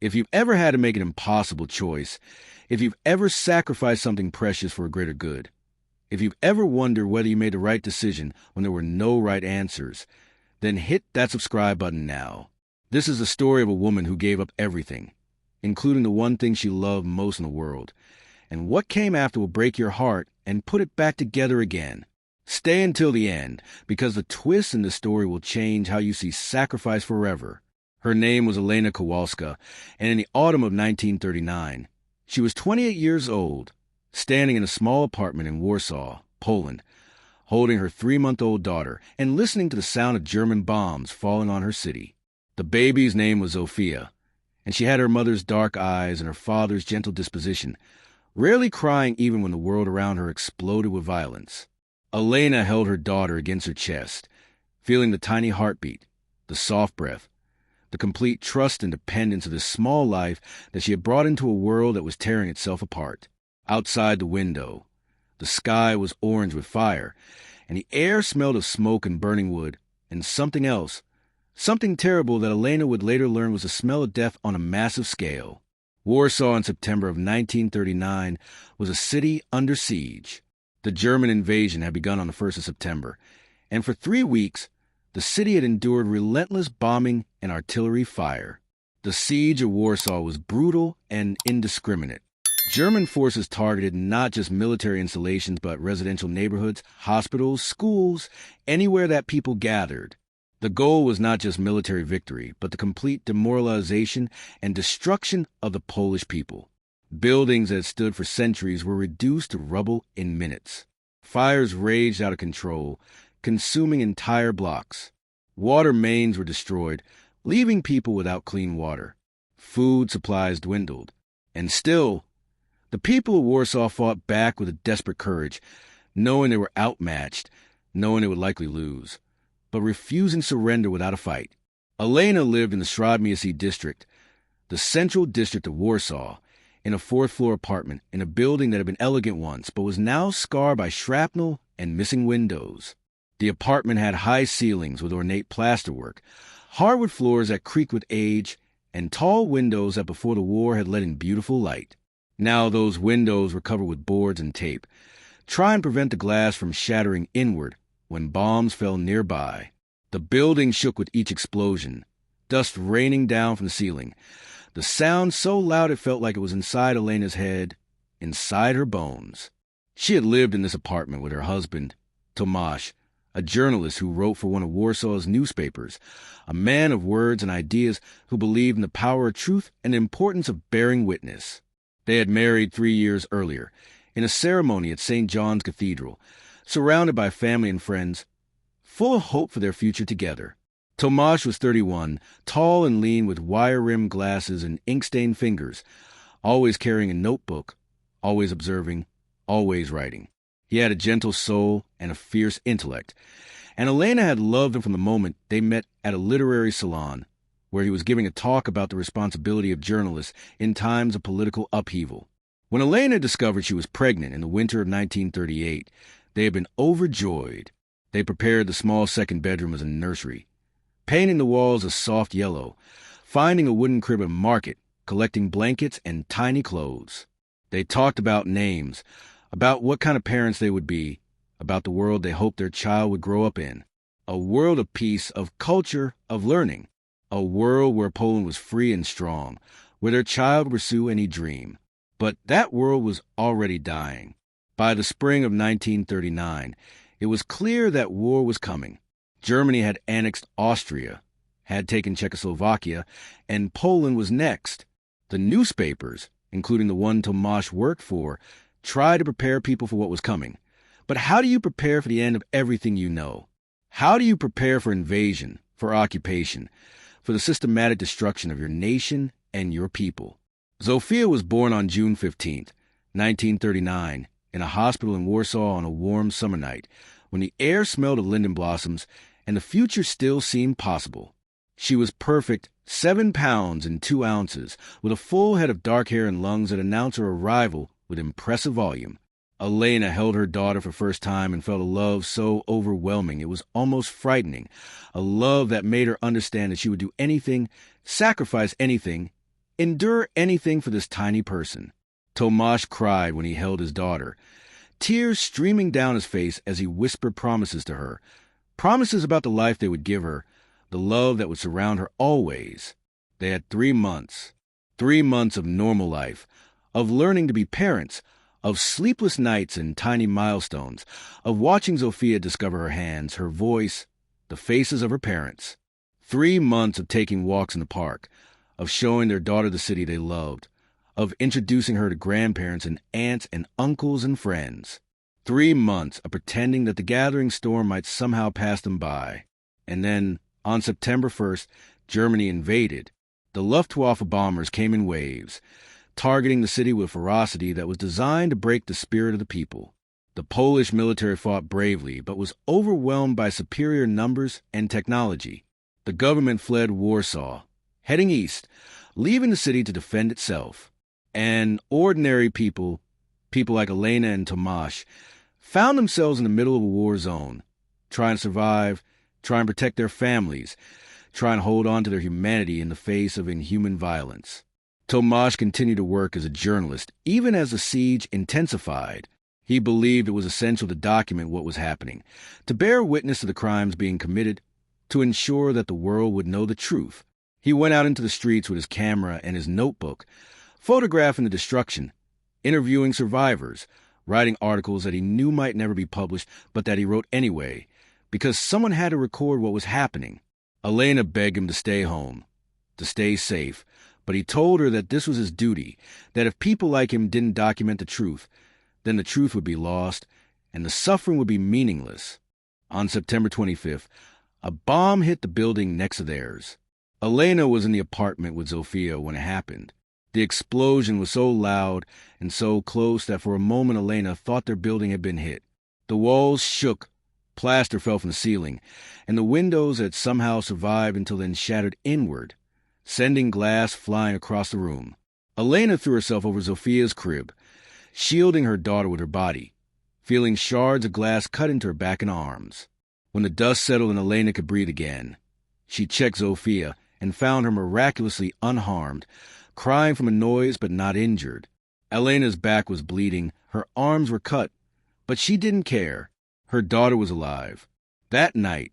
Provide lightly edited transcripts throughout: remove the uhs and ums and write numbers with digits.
If you've ever had to make an impossible choice, if you've ever sacrificed something precious for a greater good, if you've ever wondered whether you made the right decision when there were no right answers, then hit that subscribe button now. This is the story of a woman who gave up everything, including the one thing she loved most in the world. And what came after will break your heart and put it back together again. Stay until the end, because the twist in the story will change how you see sacrifice forever. Her name was Elena Kowalska, and in the autumn of 1939, she was 28 years old, standing in a small apartment in Warsaw, Poland, holding her 3-month-old daughter and listening to the sound of German bombs falling on her city. The baby's name was Zofia, and she had her mother's dark eyes and her father's gentle disposition, rarely crying even when the world around her exploded with violence. Elena held her daughter against her chest, feeling the tiny heartbeat, the soft breath, the complete trust and dependence of this small life that she had brought into a world that was tearing itself apart. Outside the window, the sky was orange with fire, and the air smelled of smoke and burning wood, and something else, something terrible that Elena would later learn was the smell of death on a massive scale. Warsaw in September of 1939 was a city under siege. The German invasion had begun on the 1st of September, and for 3 weeks, the city had endured relentless bombing and artillery fire. The siege of Warsaw was brutal and indiscriminate. German forces targeted not just military installations but residential neighborhoods, hospitals, schools, anywhere that people gathered. The goal was not just military victory, but the complete demoralization and destruction of the Polish people. Buildings that stood for centuries were reduced to rubble in minutes. Fires raged out of control, consuming entire blocks. Water mains were destroyed, leaving people without clean water. Food supplies dwindled. And still, the people of Warsaw fought back with a desperate courage, knowing they were outmatched, knowing they would likely lose, but refusing to surrender without a fight. Elena lived in the Śródmieście district, the central district of Warsaw, in a 4th-floor apartment in a building that had been elegant once but was now scarred by shrapnel and missing windows. The apartment had high ceilings with ornate plasterwork, hardwood floors that creaked with age, and tall windows that before the war had let in beautiful light. Now those windows were covered with boards and tape, trying to prevent the glass from shattering inward when bombs fell nearby. The building shook with each explosion, dust raining down from the ceiling, the sound so loud it felt like it was inside Elena's head, inside her bones. She had lived in this apartment with her husband, Tomasz, a journalist who wrote for one of Warsaw's newspapers, a man of words and ideas who believed in the power of truth and the importance of bearing witness. They had married 3 years earlier, in a ceremony at St. John's Cathedral, surrounded by family and friends, full of hope for their future together. Tomasz was 31, tall and lean with wire-rimmed glasses and ink-stained fingers, always carrying a notebook, always observing, always writing. He had a gentle soul and a fierce intellect, and Elena had loved him from the moment they met at a literary salon, where he was giving a talk about the responsibility of journalists in times of political upheaval. When Elena discovered she was pregnant in the winter of 1938, they had been overjoyed. They prepared the small second bedroom as a nursery, painting the walls a soft yellow, finding a wooden crib at a market, collecting blankets and tiny clothes. They talked about names, about what kind of parents they would be, about the world they hoped their child would grow up in. A world of peace, of culture, of learning. A world where Poland was free and strong, where their child would pursue any dream. But that world was already dying. By the spring of 1939, it was clear that war was coming. Germany had annexed Austria, had taken Czechoslovakia, and Poland was next. The newspapers, including the one Tomasz worked for, tried to prepare people for what was coming. But how do you prepare for the end of everything you know? How do you prepare for invasion, for occupation, for the systematic destruction of your nation and your people? Zofia was born on June 15th, 1939, in a hospital in Warsaw on a warm summer night, when the air smelled of linden blossoms and the future still seemed possible. She was perfect 7 pounds and 2 ounces, with a full head of dark hair and lungs that announced her arrival with impressive volume. Elena held her daughter for the first time and felt a love so overwhelming it was almost frightening, a love that made her understand that she would do anything, sacrifice anything, Endure anything for this tiny person. Tomasz cried when he held his daughter, tears streaming down his face as he whispered promises to her, promises about the life they would give her, the love that would surround her always. They had 3 months. 3 months of normal life, of learning to be parents, of sleepless nights and tiny milestones, of watching Zofia discover her hands, her voice, the faces of her parents. 3 months of taking walks in the park, of showing their daughter the city they loved, of introducing her to grandparents and aunts and uncles and friends. 3 months of pretending that the gathering storm might somehow pass them by. And then, on September 1st, Germany invaded. The Luftwaffe bombers came in waves, targeting the city with ferocity that was designed to break the spirit of the people. The Polish military fought bravely, but was overwhelmed by superior numbers and technology. The government fled Warsaw, heading east, leaving the city to defend itself. And ordinary people like Elena and Tomasz, found themselves in the middle of a war zone, trying to survive, trying to protect their families, trying to hold on to their humanity in the face of inhuman violence. Tomasz continued to work as a journalist, even as the siege intensified. He believed it was essential to document what was happening, to bear witness to the crimes being committed, to ensure that the world would know the truth. He went out into the streets with his camera and his notebook, photographing the destruction, interviewing survivors, writing articles that he knew might never be published, but that he wrote anyway, because someone had to record what was happening. Elena begged him to stay home, to stay safe, but he told her that this was his duty, that if people like him didn't document the truth, then the truth would be lost, and the suffering would be meaningless. On September 25th, a bomb hit the building next to theirs. Elena was in the apartment with Zofia when it happened. The explosion was so loud and so close that for a moment Elena thought their building had been hit. The walls shook, plaster fell from the ceiling, and the windows had somehow survived until then shattered inward, sending glass flying across the room. Elena threw herself over Zofia's crib, shielding her daughter with her body, feeling shards of glass cut into her back and arms. When the dust settled and Elena could breathe again, she checked Zofia and found her miraculously unharmed, crying from a noise but not injured. Elena's back was bleeding, her arms were cut, but she didn't care. Her daughter was alive. That night,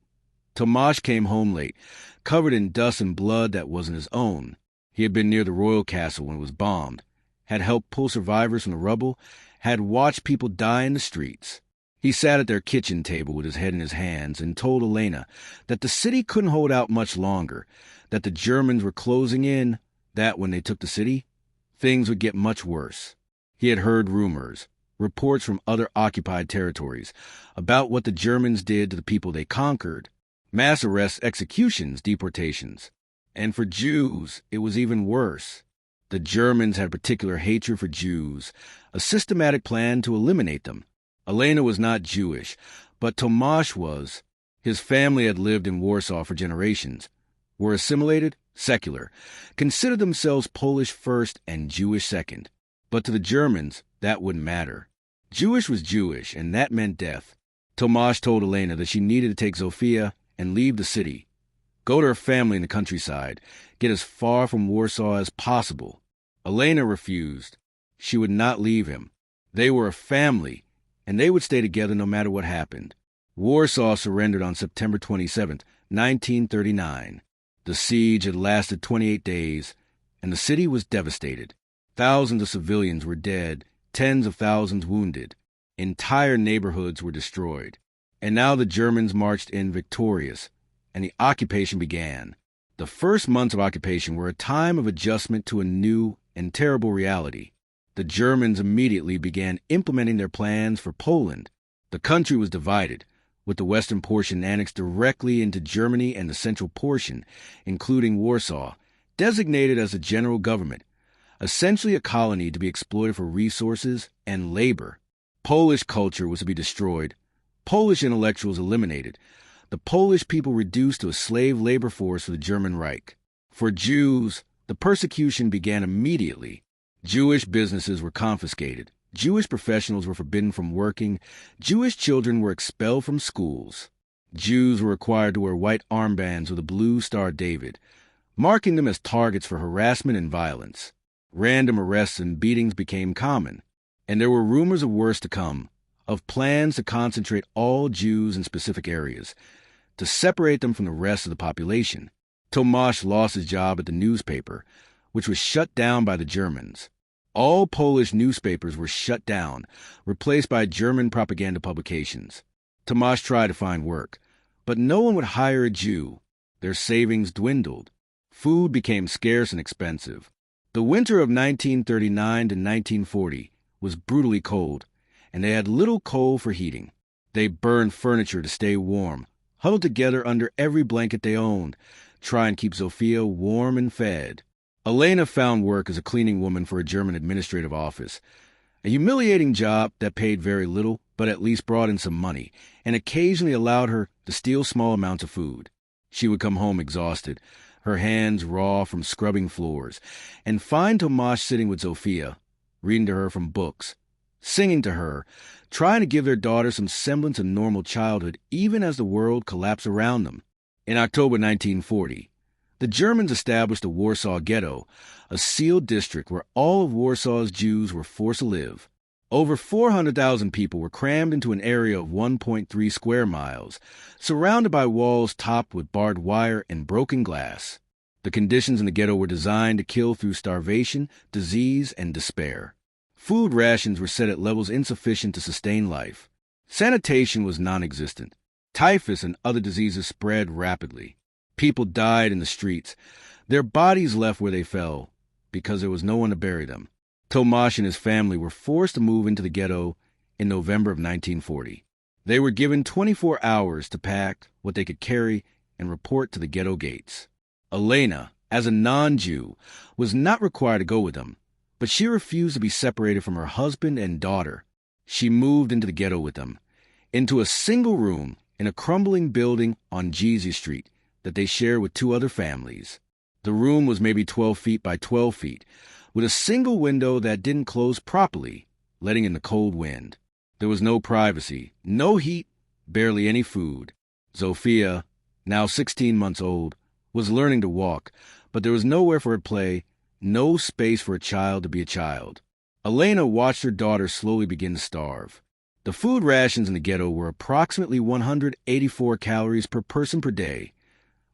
Tomasz came home late, covered in dust and blood that wasn't his own. He had been near the royal castle when it was bombed, had helped pull survivors from the rubble, had watched people die in the streets. He sat at their kitchen table with his head in his hands and told Elena that the city couldn't hold out much longer, that the Germans were closing in, that when they took the city, things would get much worse. He had heard rumors, reports from other occupied territories, about what the Germans did to the people they conquered. Mass arrests, executions, deportations. And for Jews, it was even worse. The Germans had a particular hatred for Jews, a systematic plan to eliminate them. Elena was not Jewish, but Tomasz was. His family had lived in Warsaw for generations, were assimilated, secular, considered themselves Polish first and Jewish second. But to the Germans, that wouldn't matter. Jewish was Jewish, and that meant death. Tomasz told Elena that she needed to take Zofia and leave the city, go to her family in the countryside, get as far from Warsaw as possible. Elena refused. She would not leave him. They were a family, and they would stay together no matter what happened. Warsaw surrendered on September 27, 1939. The siege had lasted 28 days, and the city was devastated. Thousands of civilians were dead, tens of thousands wounded. Entire neighborhoods were destroyed. And now the Germans marched in victorious, and the occupation began. The first months of occupation were a time of adjustment to a new and terrible reality. The Germans immediately began implementing their plans for Poland. The country was divided, with the western portion annexed directly into Germany and the central portion, including Warsaw, designated as a general government, essentially a colony to be exploited for resources and labor. Polish culture was to be destroyed, Polish intellectuals eliminated, the Polish people reduced to a slave labor force for the German Reich. For Jews, the persecution began immediately. Jewish businesses were confiscated. Jewish professionals were forbidden from working. Jewish children were expelled from schools. Jews were required to wear white armbands with a blue Star of David. marking them as targets for harassment and violence. Random arrests and beatings became common, and there were rumors of worse to come, of plans to concentrate all Jews in specific areas, to separate them from the rest of the population. Tomasz lost his job at the newspaper, which was shut down by the Germans. All Polish newspapers were shut down, replaced by German propaganda publications. Tomasz tried to find work, but no one would hire a Jew. Their savings dwindled. Food became scarce and expensive. The winter of 1939 to 1940 was brutally cold, and they had little coal for heating. They burned furniture to stay warm, huddled together under every blanket they owned, trying to keep Zofia warm and fed. Elena found work as a cleaning woman for a German administrative office, a humiliating job that paid very little, but at least brought in some money, and occasionally allowed her to steal small amounts of food. She would come home exhausted, her hands raw from scrubbing floors, and find Tomasz sitting with Zofia, reading to her from books, singing to her, trying to give their daughter some semblance of normal childhood even as the world collapsed around them. In October 1940, the Germans established the Warsaw Ghetto, a sealed district where all of Warsaw's Jews were forced to live. Over 400,000 people were crammed into an area of 1.3 square miles, surrounded by walls topped with barbed wire and broken glass. The conditions in the ghetto were designed to kill through starvation, disease, and despair. Food rations were set at levels insufficient to sustain life. Sanitation was non-existent. Typhus and other diseases spread rapidly. People died in the streets, their bodies left where they fell, because there was no one to bury them. Tomasz and his family were forced to move into the ghetto in November of 1940. They were given 24 hours to pack what they could carry and report to the ghetto gates. Elena, as a non-Jew, was not required to go with them, but she refused to be separated from her husband and daughter. She moved into the ghetto with them, into a single room in a crumbling building on Jeezy Street that they shared with two other families. The room was maybe 12 feet by 12 feet, with a single window that didn't close properly, letting in the cold wind. There was no privacy, no heat, barely any food. Zofia, now 16 months old, was learning to walk, but there was nowhere for her to play, no space for a child to be a child. Elena watched her daughter slowly begin to starve. The food rations in the ghetto were approximately 184 calories per person per day,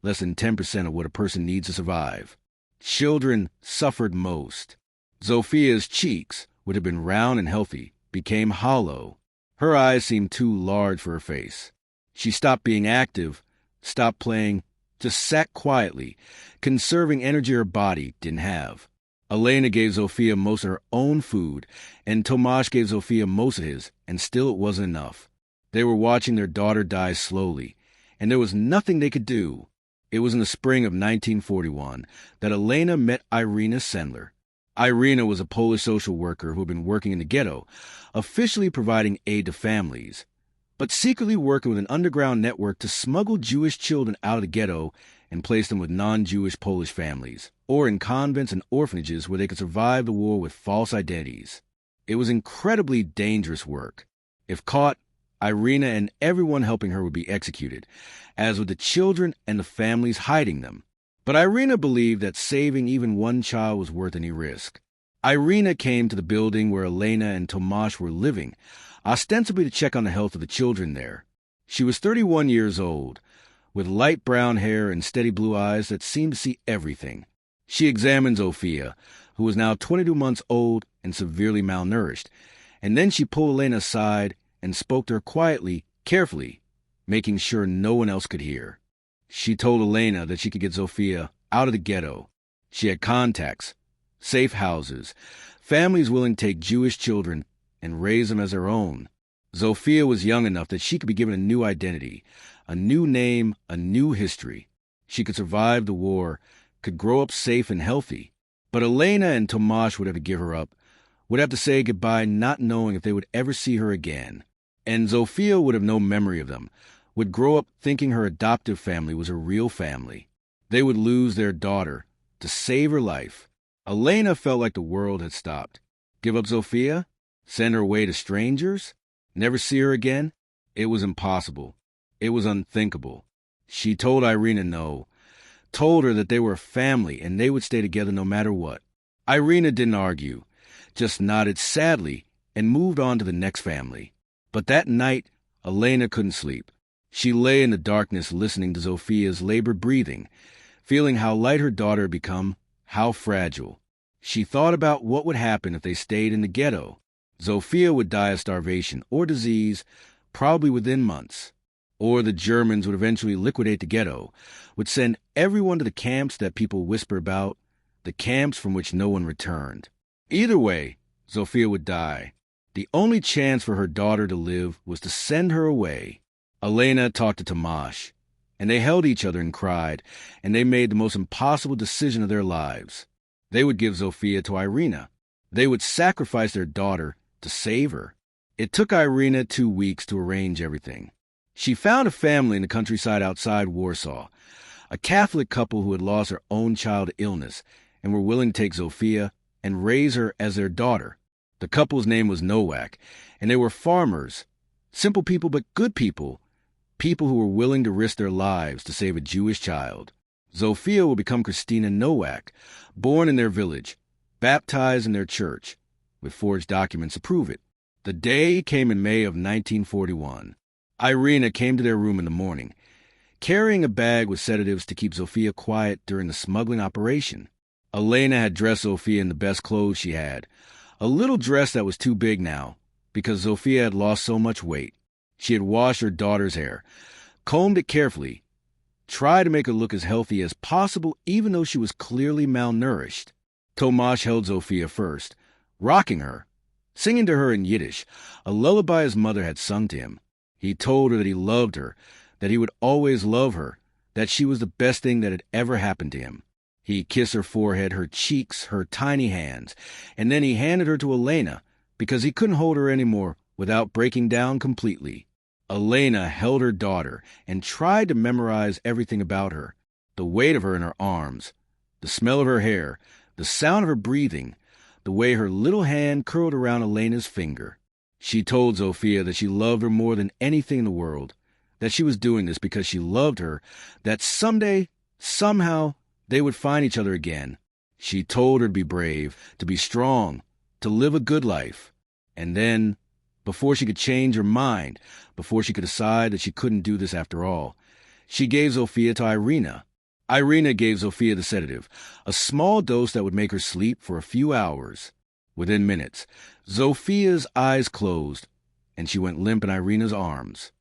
less than 10% of what a person needs to survive. Children suffered most. Zofia's cheeks, which had been round and healthy, became hollow. Her eyes seemed too large for her face. She stopped being active, stopped playing, just sat quietly, conserving energy her body didn't have. Elena gave Zofia most of her own food, and Tomasz gave Zofia most of his, and still it wasn't enough. They were watching their daughter die slowly, and there was nothing they could do. It was in the spring of 1941 that Elena met Irina Sendler. Irina was a Polish social worker who had been working in the ghetto, officially providing aid to families, but secretly working with an underground network to smuggle Jewish children out of the ghetto and place them with non-Jewish Polish families, or in convents and orphanages where they could survive the war with false identities. It was incredibly dangerous work. If caught, Irina and everyone helping her would be executed, as would the children and the families hiding them. But Irina believed that saving even one child was worth any risk. Irina came to the building where Elena and Tomasz were living, ostensibly to check on the health of the children there. She was 31 years old, with light brown hair and steady blue eyes that seemed to see everything. She examined Zofia, who was now 22 months old and severely malnourished, and then she pulled Elena aside and spoke to her quietly, carefully, making sure no one else could hear. She told Elena that she could get Zofia out of the ghetto. She had contacts, safe houses, families willing to take Jewish children and raise them as their own. Zofia was young enough that she could be given a new identity, a new name, a new history. She could survive the war, could grow up safe and healthy. But Elena and Tomasz would have to give her up, would have to say goodbye not knowing if they would ever see her again. And Zofia would have no memory of them, would grow up thinking her adoptive family was a real family. They would lose their daughter to save her life. Elena felt like the world had stopped. Give up Zofia? Send her away to strangers? Never see her again? It was impossible. It was unthinkable. She told Irina no. told her that they were a family and they would stay together no matter what. Irina didn't argue, just nodded sadly and moved on to the next family. But that night, Elena couldn't sleep. She lay in the darkness listening to Zofia's labored breathing, feeling how light her daughter had become, how fragile. She thought about what would happen if they stayed in the ghetto. Zofia would die of starvation or disease, probably within months. Or the Germans would eventually liquidate the ghetto, would send everyone to the camps that people whisper about, the camps from which no one returned. Either way, Zofia would die. The only chance for her daughter to live was to send her away. Elena talked to Tomasz, and they held each other and cried, and they made the most impossible decision of their lives. They would give Zofia to Irina. They would sacrifice their daughter to save her. It took Irina 2 weeks to arrange everything. She found a family in the countryside outside Warsaw, a Catholic couple who had lost their own child to illness and were willing to take Zofia and raise her as their daughter. The couple's name was Nowak, and they were farmers, simple people but good people, people who were willing to risk their lives to save a Jewish child. Zofia will become Christina Nowak, born in their village, baptized in their church, with forged documents to prove it. The day came in May of 1941. Irina came to their room in the morning, carrying a bag with sedatives to keep Zofia quiet during the smuggling operation. Elena had dressed Zofia in the best clothes she had, a little dress that was too big now, because Zofia had lost so much weight. She had washed her daughter's hair, combed it carefully, tried to make her look as healthy as possible even though she was clearly malnourished. Tomasz held Zofia first, rocking her, singing to her in Yiddish, a lullaby his mother had sung to him. He told her that he loved her, that he would always love her, that she was the best thing that had ever happened to him. He kissed her forehead, her cheeks, her tiny hands, and then he handed her to Elena because he couldn't hold her anymore without breaking down completely. Elena held her daughter and tried to memorize everything about her, the weight of her in her arms, the smell of her hair, the sound of her breathing, the way her little hand curled around Elena's finger. She told Zofia that she loved her more than anything in the world, that she was doing this because she loved her, that someday, somehow, they would find each other again. She told her to be brave, to be strong, to live a good life. And then, before she could change her mind, before she could decide that she couldn't do this after all, she gave Zofia to Irina. Irina gave Zofia the sedative, a small dose that would make her sleep for a few hours. Within minutes, Zofia's eyes closed, and she went limp in Irina's arms.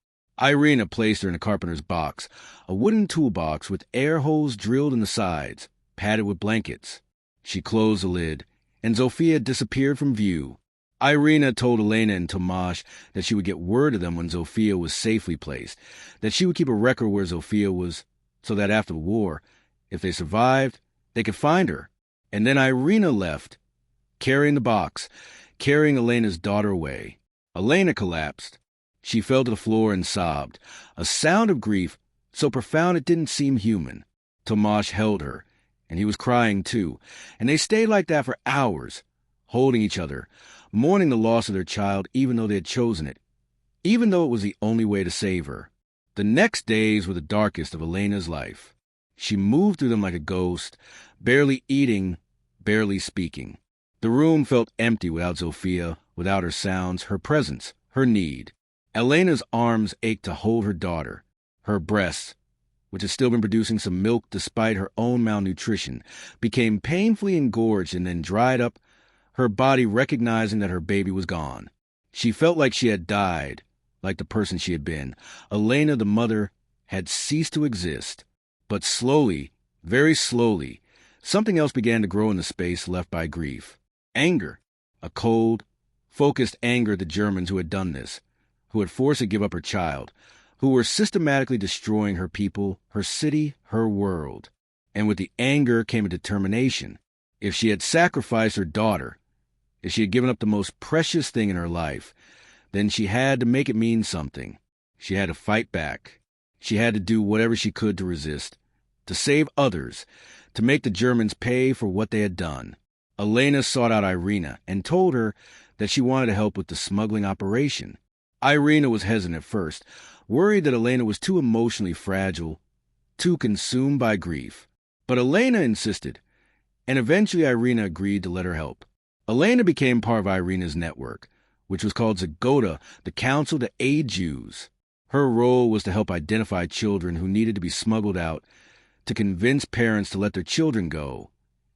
Irina placed her in a carpenter's box, a wooden toolbox with air holes drilled in the sides, padded with blankets. She closed the lid, and Zofia disappeared from view. Irina told Elena and Tomasz that she would get word of them when Zofia was safely placed, that she would keep a record where Zofia was, so that after the war, if they survived, they could find her. And then Irina left, carrying the box, carrying Elena's daughter away. Elena collapsed. She fell to the floor and sobbed, a sound of grief so profound it didn't seem human. Tomasz held her, and he was crying too, and they stayed like that for hours, holding each other, mourning the loss of their child even though they had chosen it, even though it was the only way to save her. The next days were the darkest of Elena's life. She moved through them like a ghost, barely eating, barely speaking. The room felt empty without Zofia, without her sounds, her presence, her need. Elena's arms ached to hold her daughter. Her breasts, which had still been producing some milk despite her own malnutrition, became painfully engorged and then dried up, her body recognizing that her baby was gone. She felt like she had died, like the person she had been. Elena, the mother, had ceased to exist. But slowly, very slowly, something else began to grow in the space left by grief. Anger. A cold, focused anger at the Germans who had done this, who had forced her to give up her child, who were systematically destroying her people, her city, her world. And with the anger came a determination. If she had sacrificed her daughter, if she had given up the most precious thing in her life, then she had to make it mean something. She had to fight back. She had to do whatever she could to resist, to save others, to make the Germans pay for what they had done. Elena sought out Irina and told her that she wanted to help with the smuggling operation. Irina was hesitant at first, worried that Elena was too emotionally fragile, too consumed by grief. But Elena insisted, and eventually Irina agreed to let her help. Elena became part of Irina's network, which was called Zagota, the Council to Aid Jews. Her role was to help identify children who needed to be smuggled out, to convince parents to let their children go,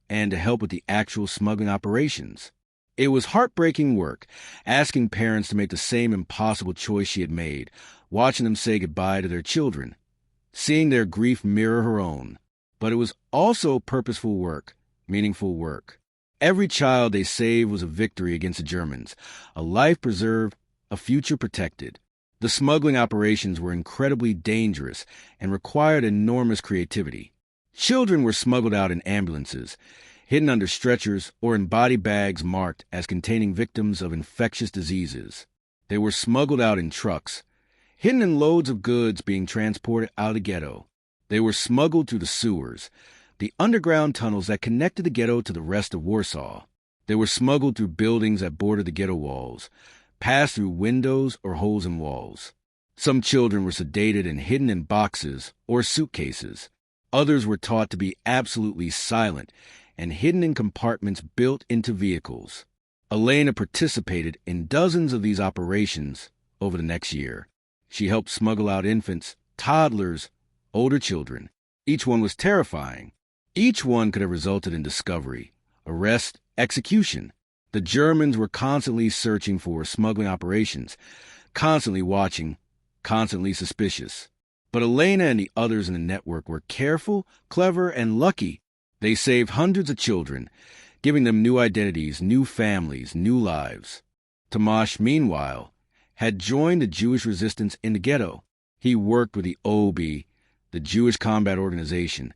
and to help with the actual smuggling operations. It was heartbreaking work, asking parents to make the same impossible choice she had made, watching them say goodbye to their children, seeing their grief mirror her own. But it was also purposeful work, meaningful work. Every child they saved was a victory against the Germans, a life preserved, a future protected. The smuggling operations were incredibly dangerous and required enormous creativity. Children were smuggled out in ambulances, hidden under stretchers or in body bags marked as containing victims of infectious diseases. They were smuggled out in trucks, hidden in loads of goods being transported out of the ghetto. They were smuggled through the sewers, the underground tunnels that connected the ghetto to the rest of Warsaw. They were smuggled through buildings that bordered the ghetto walls, passed through windows or holes in walls. Some children were sedated and hidden in boxes or suitcases. Others were taught to be absolutely silent and hidden in compartments built into vehicles. Elena participated in dozens of these operations over the next year. She helped smuggle out infants, toddlers, older children. Each one was terrifying. Each one could have resulted in discovery, arrest, execution. The Germans were constantly searching for smuggling operations, constantly watching, constantly suspicious. But Elena and the others in the network were careful, clever, and lucky. They saved hundreds of children, giving them new identities, new families, new lives. Tomasz, meanwhile, had joined the Jewish resistance in the ghetto. He worked with the OB, the Jewish Combat Organization,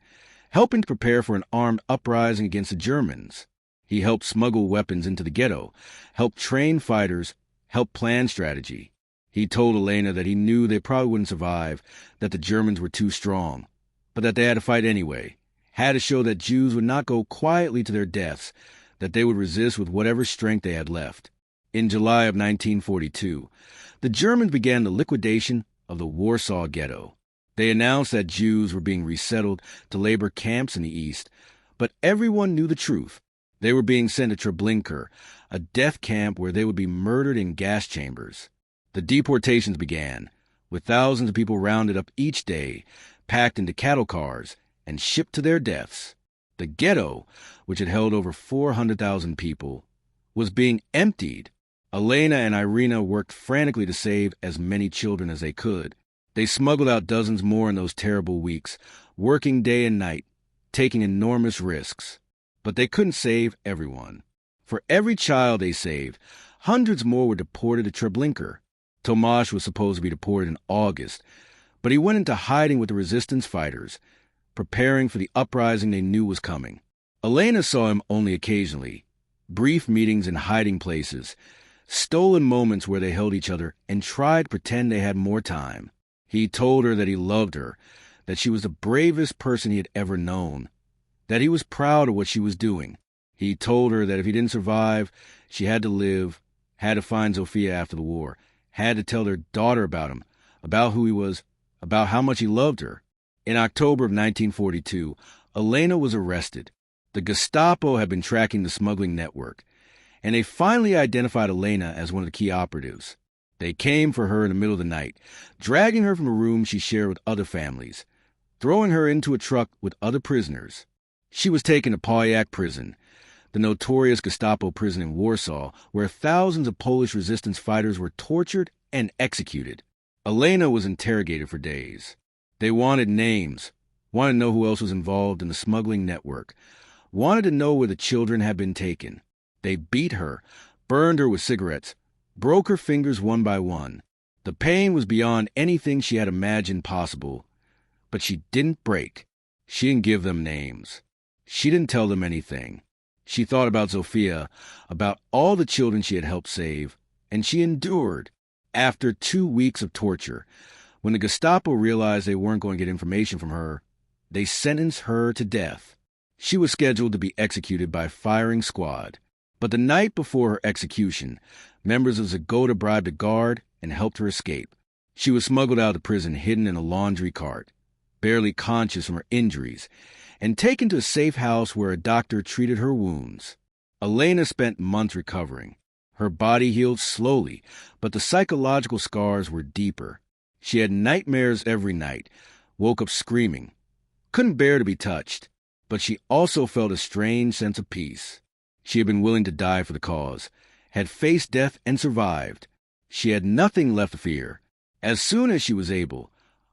helping to prepare for an armed uprising against the Germans. He helped smuggle weapons into the ghetto, helped train fighters, helped plan strategy. He told Elena that he knew they probably wouldn't survive, that the Germans were too strong, but that they had to fight anyway, had to show that Jews would not go quietly to their deaths, that they would resist with whatever strength they had left. In July of 1942, the Germans began the liquidation of the Warsaw Ghetto. They announced that Jews were being resettled to labor camps in the east, but everyone knew the truth. They were being sent to Treblinka, a death camp where they would be murdered in gas chambers. The deportations began, with thousands of people rounded up each day, packed into cattle cars, and shipped to their deaths. The ghetto, which had held over 400,000 people, was being emptied. Elena and Irina worked frantically to save as many children as they could. They smuggled out dozens more in those terrible weeks, working day and night, taking enormous risks. But they couldn't save everyone. For every child they saved, hundreds more were deported to Treblinka. Tomasz was supposed to be deported in August, but he went into hiding with the resistance fighters, preparing for the uprising they knew was coming. Elena saw him only occasionally, brief meetings in hiding places, stolen moments where they held each other and tried to pretend they had more time. He told her that he loved her, that she was the bravest person he had ever known, that he was proud of what she was doing. He told her that if he didn't survive, she had to live, had to find Zofia after the war, had to tell their daughter about him, about who he was, about how much he loved her. In October of 1942, Elena was arrested. The Gestapo had been tracking the smuggling network, and they finally identified Elena as one of the key operatives. They came for her in the middle of the night, dragging her from a room she shared with other families, throwing her into a truck with other prisoners. She was taken to Polyak prison, the notorious Gestapo prison in Warsaw, where thousands of Polish resistance fighters were tortured and executed. Elena was interrogated for days. They wanted names, wanted to know who else was involved in the smuggling network, wanted to know where the children had been taken. They beat her, burned her with cigarettes, broke her fingers one by one. The pain was beyond anything she had imagined possible, but she didn't break. She didn't give them names. She didn't tell them anything. She thought about Zofia, about all the children she had helped save, and she endured. After 2 weeks of torture, when the Gestapo realized they weren't going to get information from her, they sentenced her to death. She was scheduled to be executed by firing squad. But the night before her execution, members of Zagota bribed a guard and helped her escape. She was smuggled out of the prison hidden in a laundry cart, barely conscious from her injuries, and taken to a safe house where a doctor treated her wounds. Elena spent months recovering. Her body healed slowly, but the psychological scars were deeper. She had nightmares every night, woke up screaming, couldn't bear to be touched, but she also felt a strange sense of peace. She had been willing to die for the cause, had faced death and survived. She had nothing left to fear. As soon as she was able,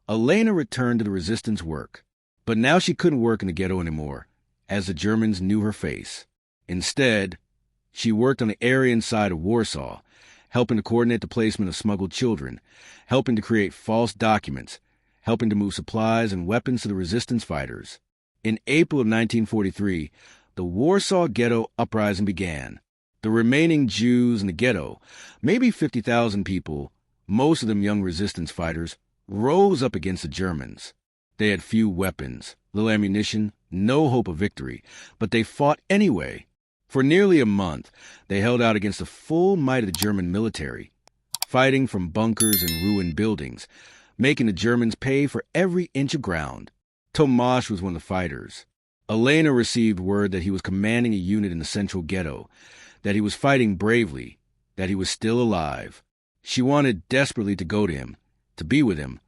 Elena returned to the resistance work. But now she couldn't work in the ghetto anymore, as the Germans knew her face. Instead, she worked on the Aryan side of Warsaw, helping to coordinate the placement of smuggled children, helping to create false documents, helping to move supplies and weapons to the resistance fighters. In April of 1943, the Warsaw Ghetto Uprising began. The remaining Jews in the ghetto, maybe 50,000 people, most of them young resistance fighters, rose up against the Germans. They had few weapons, little ammunition, no hope of victory, but they fought anyway. For nearly a month, they held out against the full might of the German military, fighting from bunkers and ruined buildings, making the Germans pay for every inch of ground. Tomasz was one of the fighters. Elena received word that he was commanding a unit in the central ghetto, that he was fighting bravely, that he was still alive. She wanted desperately to go to him, to be with him,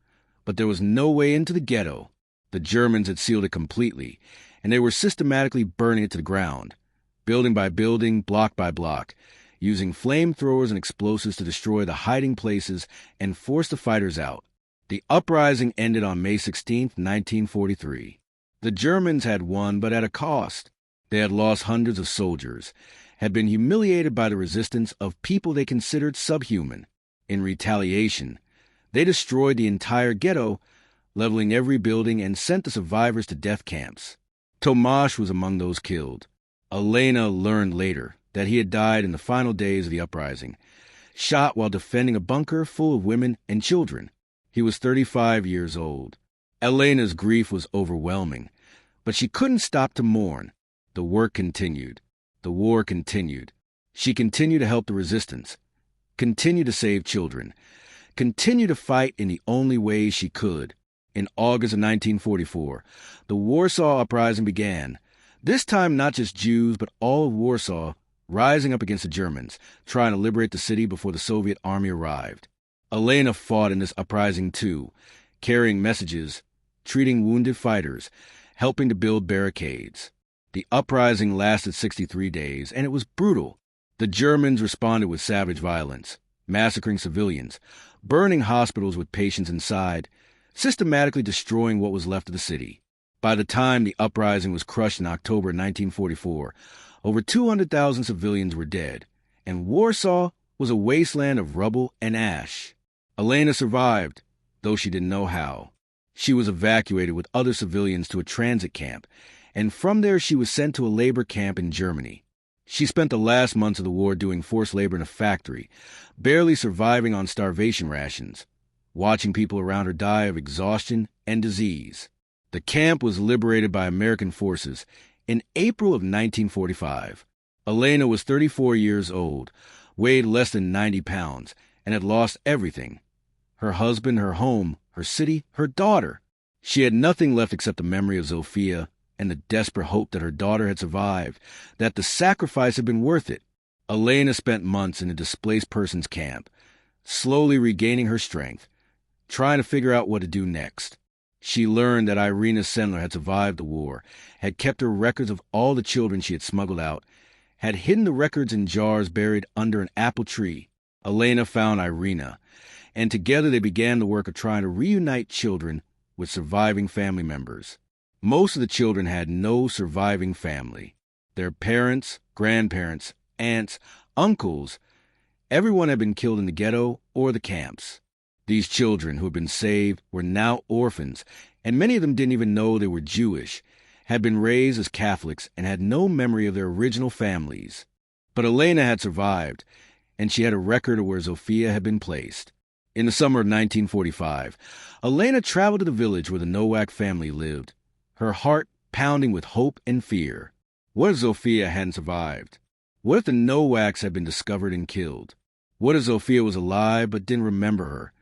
but there was no way into the ghetto. The Germans had sealed it completely, and they were systematically burning it to the ground, building by building, block by block, using flamethrowers and explosives to destroy the hiding places and force the fighters out. The uprising ended on May 16, 1943. The Germans had won, but at a cost. They had lost hundreds of soldiers, had been humiliated by the resistance of people they considered subhuman. In retaliation, they destroyed the entire ghetto, leveling every building and sent the survivors to death camps. Tomasz was among those killed. Elena learned later that he had died in the final days of the uprising, shot while defending a bunker full of women and children. He was 35 years old. Elena's grief was overwhelming, but she couldn't stop to mourn. The work continued. The war continued. She continued to help the resistance, continued to save children, continued to fight in the only way she could. In August of 1944, the Warsaw Uprising began. This time not just Jews, but all of Warsaw rising up against the Germans, trying to liberate the city before the Soviet army arrived. Elena fought in this uprising too, carrying messages, treating wounded fighters, helping to build barricades. The uprising lasted 63 days, and it was brutal. The Germans responded with savage violence, massacring civilians, burning hospitals with patients inside, systematically destroying what was left of the city. By the time the uprising was crushed in October 1944, over 200,000 civilians were dead, and Warsaw was a wasteland of rubble and ash. Elena survived, though she didn't know how. She was evacuated with other civilians to a transit camp, and from there she was sent to a labor camp in Germany. She spent the last months of the war doing forced labor in a factory, barely surviving on starvation rations, watching people around her die of exhaustion and disease. The camp was liberated by American forces in April of 1945. Elena was 34 years old, weighed less than 90 pounds, and had lost everything. Her husband, her home, her city, her daughter. She had nothing left except the memory of Zofia and the desperate hope that her daughter had survived, that the sacrifice had been worth it. Elena spent months in a displaced persons camp, slowly regaining her strength, trying to figure out what to do next. She learned that Irina Sendler had survived the war, had kept her records of all the children she had smuggled out, had hidden the records in jars buried under an apple tree. Elena found Irina, and together they began the work of trying to reunite children with surviving family members. Most of the children had no surviving family. Their parents, grandparents, aunts, uncles, everyone had been killed in the ghetto or the camps. These children who had been saved were now orphans, and many of them didn't even know they were Jewish, had been raised as Catholics, and had no memory of their original families. But Elena had survived, and she had a record of where Zofia had been placed. In the summer of 1945, Elena traveled to the village where the Nowak family lived, her heart pounding with hope and fear. What if Zofia hadn't survived? What if the Nowaks had been discovered and killed? What if Zofia was alive but didn't remember her?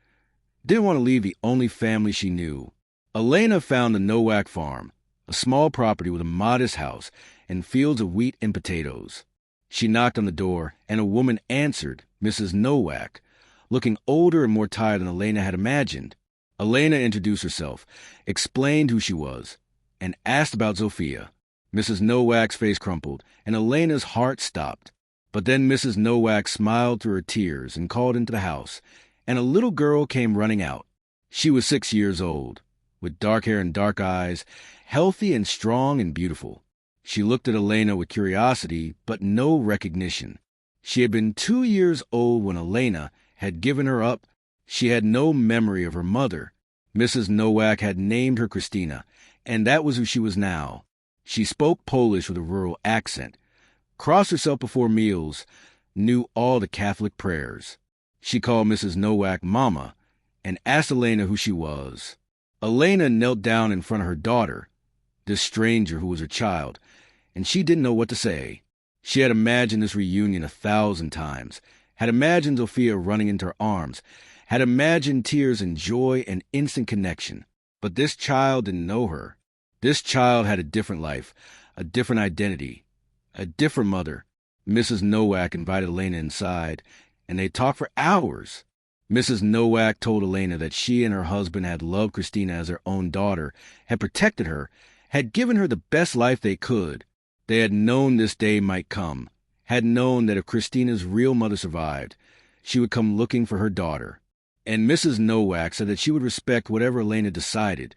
Didn't want to leave the only family she knew. Elena found the Nowak farm, a small property with a modest house and fields of wheat and potatoes. She knocked on the door, and a woman answered, Mrs. Nowak, looking older and more tired than Elena had imagined. Elena introduced herself, explained who she was, and asked about Zofia. Mrs. Nowak's face crumpled, and Elena's heart stopped. But then Mrs. Nowak smiled through her tears and called into the house, and a little girl came running out. She was 6 years old, with dark hair and dark eyes, healthy and strong and beautiful. She looked at Elena with curiosity, but no recognition. She had been 2 years old when Elena had given her up. She had no memory of her mother. Mrs. Nowak had named her Christina, and that was who she was now. She spoke Polish with a rural accent, crossed herself before meals, knew all the Catholic prayers. She called Mrs. Nowak Mama and asked Elena who she was. Elena knelt down in front of her daughter, this stranger who was her child, and she didn't know what to say. She had imagined this reunion 1,000 times, had imagined Zofia running into her arms, had imagined tears and joy and instant connection. But this child didn't know her. This child had a different life, a different identity, a different mother. Mrs. Nowak invited Elena inside, and they talked for hours. Mrs. Nowak told Elena that she and her husband had loved Christina as their own daughter, had protected her, had given her the best life they could. They had known this day might come, had known that if Christina's real mother survived, she would come looking for her daughter. And Mrs. Nowak said that she would respect whatever Elena decided,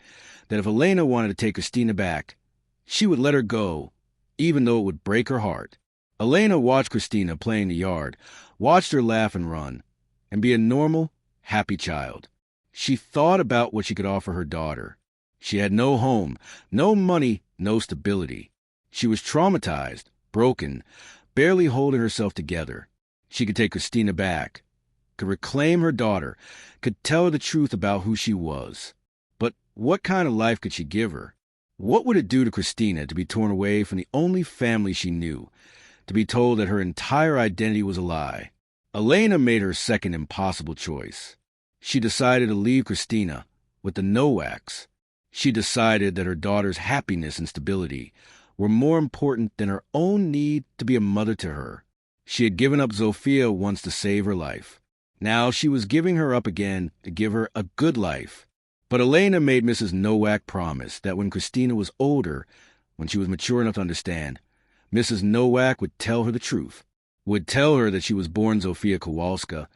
that if Elena wanted to take Christina back, she would let her go, even though it would break her heart. Elena watched Christina play in the yard, watched her laugh and run, and be a normal, happy child. She thought about what she could offer her daughter. She had no home, no money, no stability. She was traumatized, broken, barely holding herself together. She could take Christina back, could reclaim her daughter, could tell her the truth about who she was. But what kind of life could she give her? What would it do to Christina to be torn away from the only family she knew, to be told that her entire identity was a lie? Elena made her second impossible choice. She decided to leave Christina with the Nowaks. She decided that her daughter's happiness and stability were more important than her own need to be a mother to her. She had given up Zofia once to save her life. Now she was giving her up again to give her a good life. But Elena made Mrs. Nowak promise that when Christina was older, when she was mature enough to understand, Mrs. Nowak would tell her the truth, would tell her that she was born Zofia Kowalska,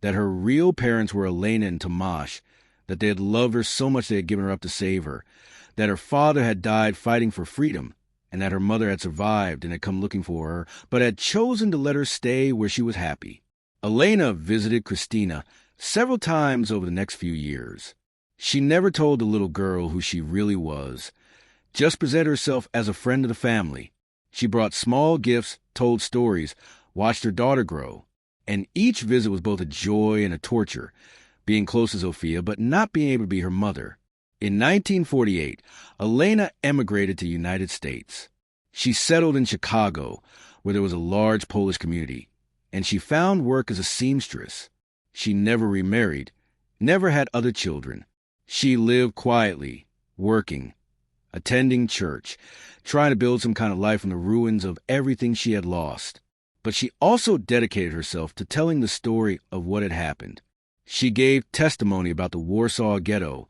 that her real parents were Elena and Tomasz, that they had loved her so much they had given her up to save her, that her father had died fighting for freedom, and that her mother had survived and had come looking for her, but had chosen to let her stay where she was happy. Elena visited Christina several times over the next few years. She never told the little girl who she really was, just presented herself as a friend of the family. She brought small gifts, told stories, watched her daughter grow, and each visit was both a joy and a torture, being close to Zofia but not being able to be her mother. In 1948, Elena emigrated to the United States. She settled in Chicago, where there was a large Polish community, and she found work as a seamstress. She never remarried, never had other children. She lived quietly, working, attending church, trying to build some kind of life from the ruins of everything she had lost. But she also dedicated herself to telling the story of what had happened. She gave testimony about the Warsaw Ghetto,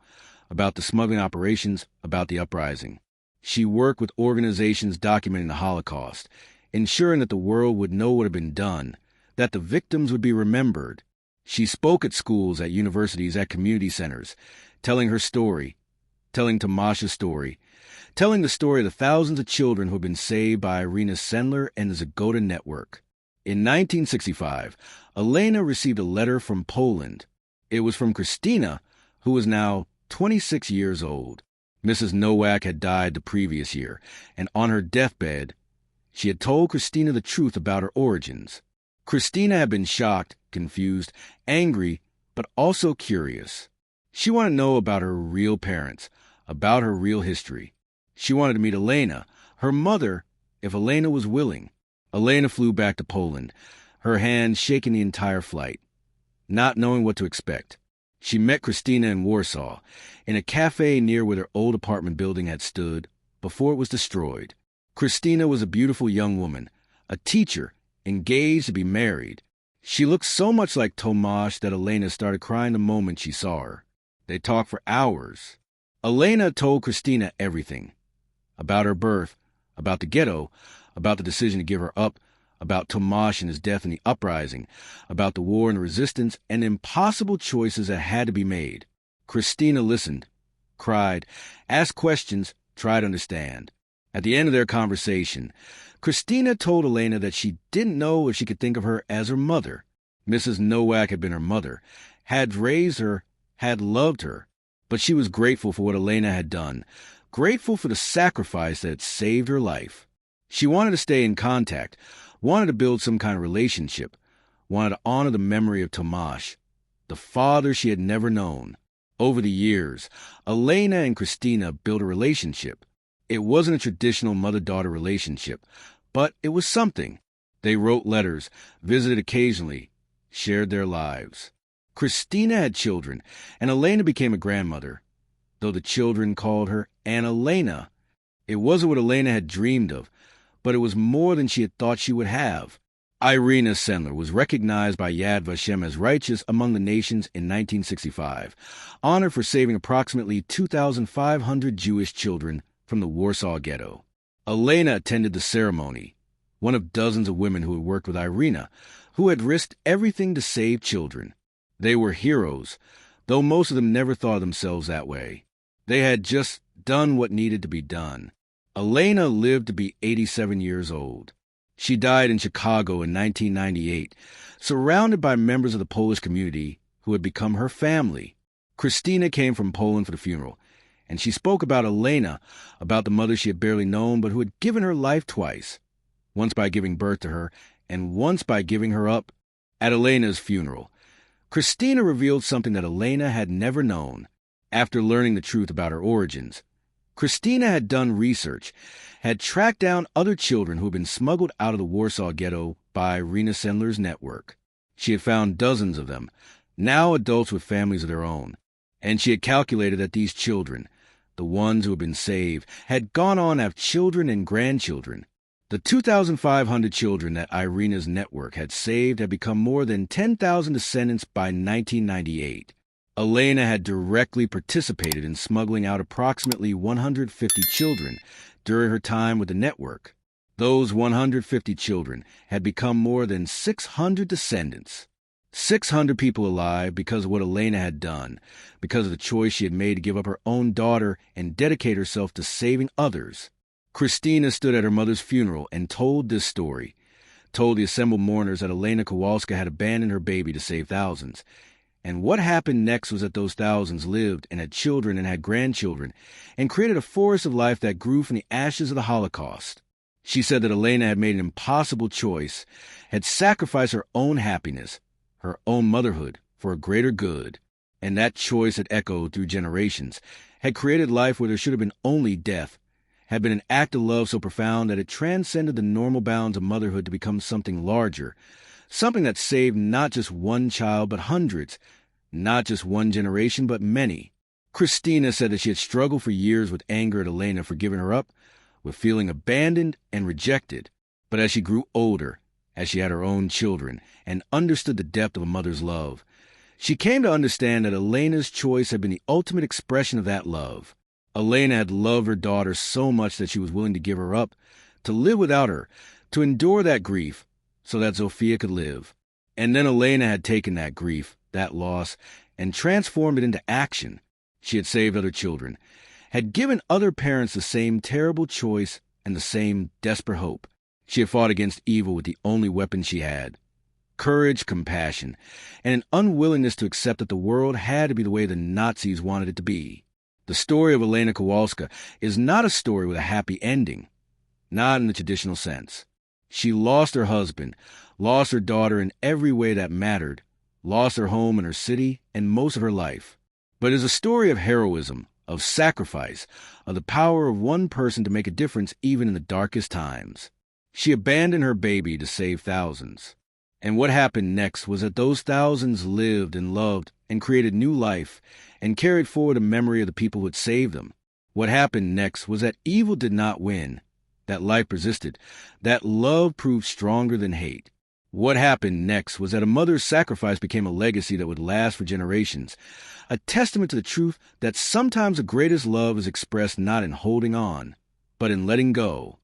about the smuggling operations, about the uprising. She worked with organizations documenting the Holocaust, ensuring that the world would know what had been done, that the victims would be remembered. She spoke at schools, at universities, at community centers, telling her story, telling Tomasz's story, telling the story of the thousands of children who had been saved by Irina Sendler and the Zgoda Network. In 1965, Elena received a letter from Poland. It was from Christina, who was now 26 years old. Mrs. Nowak had died the previous year, and on her deathbed, she had told Christina the truth about her origins. Christina had been shocked, confused, angry, but also curious. She wanted to know about her real parents, about her real history. She wanted to meet Elena, her mother, if Elena was willing. Elena flew back to Poland, her hand shaking the entire flight, not knowing what to expect. She met Christina in Warsaw, in a cafe near where their old apartment building had stood before it was destroyed. Christina was a beautiful young woman, a teacher, engaged to be married. She looked so much like Tomasz that Elena started crying the moment she saw her. They talked for hours. Elena told Christina everything. About her birth, about the ghetto, about the decision to give her up, about Tomasz and his death in the uprising, about the war and the resistance, and impossible choices that had to be made. Christina listened, cried, asked questions, tried to understand. At the end of their conversation, Christina told Elena that she didn't know if she could think of her as her mother. Mrs. Nowak had been her mother, had raised her, had loved her, but she was grateful for what Elena had done, grateful for the sacrifice that had saved her life. She wanted to stay in contact, wanted to build some kind of relationship, wanted to honor the memory of Tomasz, the father she had never known. Over the years, Elena and Christina built a relationship. It wasn't a traditional mother-daughter relationship, but it was something. They wrote letters, visited occasionally, shared their lives. Christina had children, and Elena became a grandmother. Though the children called her Aunt Elena, it wasn't what Elena had dreamed of, but it was more than she had thought she would have. Irina Sendler was recognized by Yad Vashem as righteous among the nations in 1965, honored for saving approximately 2,500 Jewish children from the Warsaw Ghetto. Elena attended the ceremony, one of dozens of women who had worked with Irina, who had risked everything to save children. They were heroes, though most of them never thought of themselves that way. They had just done what needed to be done. Elena lived to be 87 years old. She died in Chicago in 1998, surrounded by members of the Polish community who had become her family. Christina came from Poland for the funeral, and she spoke about Elena, about the mother she had barely known but who had given her life twice, once by giving birth to her and once by giving her up. At Elena's funeral, Christina revealed something that Elena had never known. After learning the truth about her origins, Christina had done research, had tracked down other children who had been smuggled out of the Warsaw Ghetto by Irina Sendler's network. She had found dozens of them, now adults with families of their own, and she had calculated that these children, the ones who had been saved, had gone on to have children and grandchildren. The 2,500 children that Irina's network had saved had become more than 10,000 descendants by 1998. Elena had directly participated in smuggling out approximately 150 children during her time with the network. Those 150 children had become more than 600 descendants. 600 people alive because of what Elena had done, because of the choice she had made to give up her own daughter and dedicate herself to saving others. Christina stood at her mother's funeral and told this story, told the assembled mourners that Elena Kowalska had abandoned her baby to save thousands. And what happened next was that those thousands lived and had children and had grandchildren and created a forest of life that grew from the ashes of the Holocaust. She said that Elena had made an impossible choice, had sacrificed her own happiness, her own motherhood, for a greater good. And that choice had echoed through generations, had created life where there should have been only death, had been an act of love so profound that it transcended the normal bounds of motherhood to become something larger, something that saved not just one child but hundreds, not just one generation but many. Christina said that she had struggled for years with anger at Elena for giving her up, with feeling abandoned and rejected. But as she grew older, as she had her own children, and understood the depth of a mother's love, she came to understand that Elena's choice had been the ultimate expression of that love. Elena had loved her daughter so much that she was willing to give her up, to live without her, to endure that grief, so that Zofia could live. And then Elena had taken that grief, that loss, and transformed it into action. She had saved other children, had given other parents the same terrible choice and the same desperate hope. She had fought against evil with the only weapon she had: courage, compassion, and an unwillingness to accept that the world had to be the way the Nazis wanted it to be. The story of Elena Kowalska is not a story with a happy ending, not in the traditional sense. She lost her husband, lost her daughter in every way that mattered, lost her home and her city and most of her life. But it is a story of heroism, of sacrifice, of the power of one person to make a difference even in the darkest times. She abandoned her baby to save thousands. And what happened next was that those thousands lived and loved and created new life and carried forward the memory of the people who had saved them. What happened next was that evil did not win, that life persisted, that love proved stronger than hate. What happened next was that a mother's sacrifice became a legacy that would last for generations, a testament to the truth that sometimes the greatest love is expressed not in holding on, but in letting go.